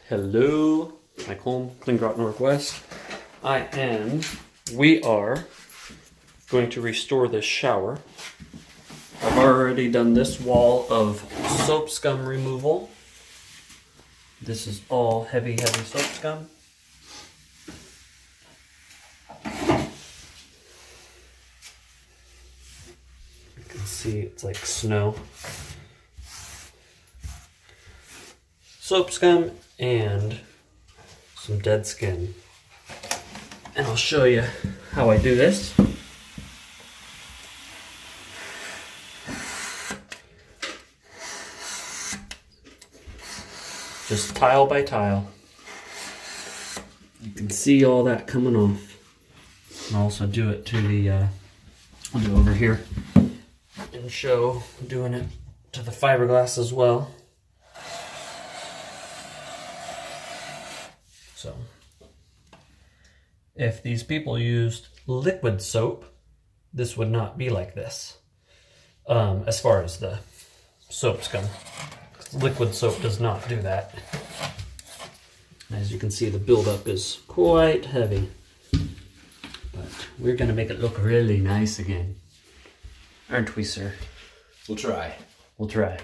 Hello, back home, Grout Northwest. We are going to restore this shower. I've already done this wall of soap scum removal. This is all heavy soap scum. You can see it's like snow. Soap scum and some dead skin. And I'll show you how I do this. Just tile by tile. You can see all that coming off. And also do it to the, I'll do over here and show doing it to the fiberglass as well. So, if these people used liquid soap, this would not be like this. As far as the soap scum. Liquid soap does not do that. As you can see, the buildup is quite heavy. But we're going to make it look really nice again. Aren't we, sir? We'll try. We'll try.